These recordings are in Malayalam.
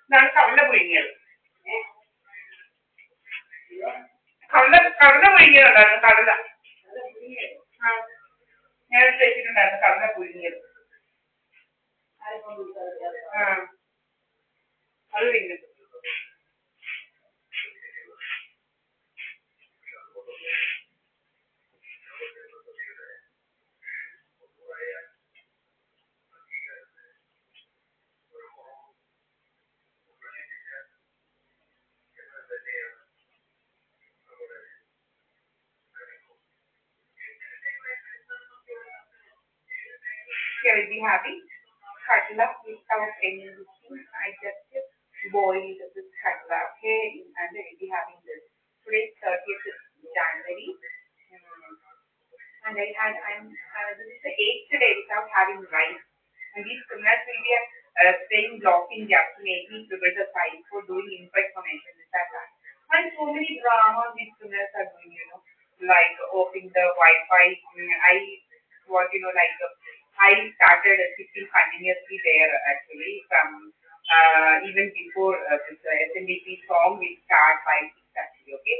ഇതാണ് കടല പുഴുങ്ങിയത്. കടല പുഴുങ്ങിയതുണ്ടായിരുന്നു കടല. ആ ഞാൻ എടുത്ത് വെച്ചിട്ടുണ്ടായിരുന്നു കടല പുഴുങ്ങിയത്. ആ അത് തിന്നും. Here will be having katla without any cooking. I just boiled this katla, okay, and I will be having this. Today is 30th January, and this is the 8th day without having rice. And these criminals will be staying blocking just to make me prepare the site for doing impersonation, this and that. And so many dramas these criminals are doing, like opening the Wi-Fi. What like I started sitting continuously there actually from even before this SNDP song will start by 6 actually, okay.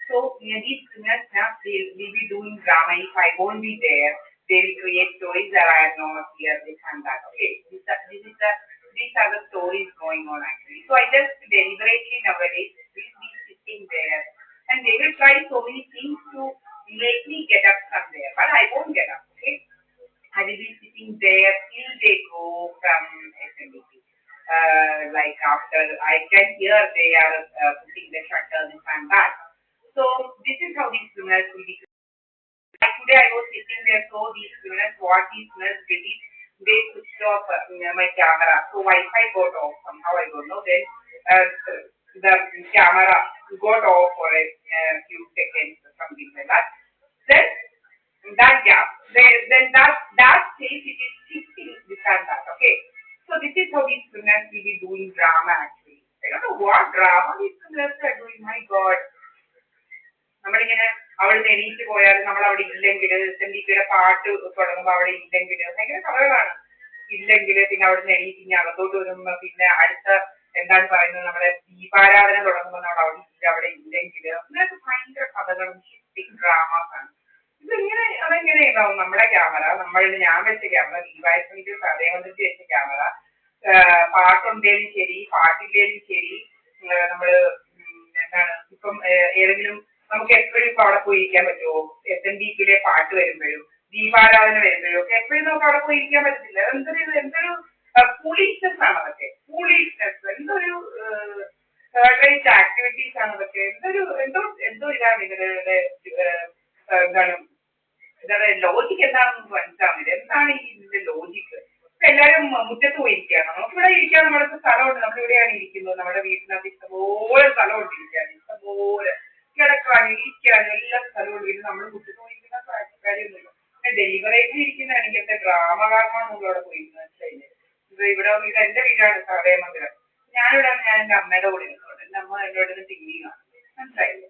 So these criminals now they will be doing drama. If I won't be there, they will create stories that I am not here, this and that. Okay, these are the stories going on actually. So I just deliberately nowadays will be sitting there, and they will try so many things to make me get up from there, but I won't get up. Okay, I will be sitting there till they go from SNDP. Like after I can hear they are putting the shutter, this and that. So this is how these criminals will be. Like today I was sitting there, so these criminals, what these criminals did is they switched off my camera. So Wi-Fi got off somehow, I don't know. Then the camera got off for a few seconds or something like that. Then that gap, then that stage it is shifting this and that. Okay. So this is how these criminals will be doing drama actually. I don't know what drama these criminals are doing. My God. നമ്മളിങ്ങനെ അവിടുന്ന് എണീറ്റ് പോയാൽ നമ്മൾ അവിടെ ഇല്ലെങ്കിൽ SNDPയുടെ പാട്ട് തുടങ്ങുമ്പോൾ അവിടെ ഇല്ലെങ്കിൽ ഭയങ്കര കഥകളാണ്. ഇല്ലെങ്കിൽ പിന്നെ അവിടുന്ന് എണീറ്റ് ഇനി അകത്തോട്ട് വരുമ്പോ പിന്നെ അടുത്ത എന്താണ് പറയുന്നത് നമ്മുടെ ദീപാരാധന തുടങ്ങുമ്പോൾ നമ്മൾ അവിടെ ഇല്ലെങ്കിൽ അങ്ങനെയൊക്കെ ഭയങ്കര കഥകളും ഷിഫ്റ്റിംഗ് ഡ്രാമാസ് ആണ്. അതെങ്ങനെ ഉണ്ടാവും നമ്മുടെ ക്യാമറ, ഞാൻ വെച്ച ക്യാമറ, ദീപായസമിക്ക് അതേവന്നിട്ട് വെച്ച ക്യാമറ, പാട്ടുണ്ടേലും ശരി പാട്ടില്ലേലും ശരി, നമ്മള് എന്താണ് ഇപ്പം ഏതെങ്കിലും നമുക്ക് എപ്പോഴും ഇപ്പൊ അവിടെ പോയി ഇരിക്കാൻ പറ്റുമോ? SNDPയിലെ പാട്ട് വരുമ്പോഴും ദീപാരാധന വരുമ്പോഴും ഒക്കെ എപ്പോഴും നമുക്ക് അവിടെ പോയി ഇരിക്കാൻ പറ്റത്തില്ല. എന്തൊരു ഫൂളിഷ്നെസ് ആണ് അതൊക്കെ. ഫൂളിഷ്നെസ് എന്തൊരു റൈറ്റ് ആക്ടിവിറ്റീസ് ആണ് അതൊക്കെ. എന്തോ ഇതാണ് ഇവരുടെ എന്താണ് ഇവരുടെ ലോജിക്ക് എന്താണെന്ന് മനസ്സിലാവുന്നില്ല. എന്താണ് ഇതിന്റെ ലോജിക്ക്? ഇപ്പൊ എല്ലാവരും മുറ്റത്ത് പോയിരിക്കുകയാണ്. നമുക്കിവിടെ ഇരിക്കാൻ നമ്മുടെ സ്ഥലമുണ്ട്, നമ്മളിവിടെയാണ് ഇരിക്കുന്നത്, നമ്മുടെ വീട്ടിനകത്ത് ഇഷ്ടംപോലെ സ്ഥലമുണ്ട് ഇരിക്കാൻ, ഇഷ്ടംപോലെ കിടക്കാനും ഇരിക്കാനും എല്ലാ സ്ഥലവും പിന്നെ നമ്മൾ മുറ്റത്ത് പോയിരിക്കുന്ന കാര്യമൊന്നുമില്ല. ഡെലിവറേറ്റ് ഇരിക്കുന്നതാണ് ഇങ്ങനത്തെ ഡ്രാമ കാരണമാണ് നമ്മളവിടെ പോയിരിക്കുന്നത്. മനസ്സിലായില്ലേ? ഇവിടെ ഇത് എന്റെ വീടാണ് സഹദേവ മന്ദിരം. ഞാൻ എന്റെ അമ്മയുടെ കൂടെ നിൽക്കുന്നുണ്ട്. എന്റെ അമ്മ എന്നോട് ടി വി കാണും. മനസ്സിലായില്ലേ?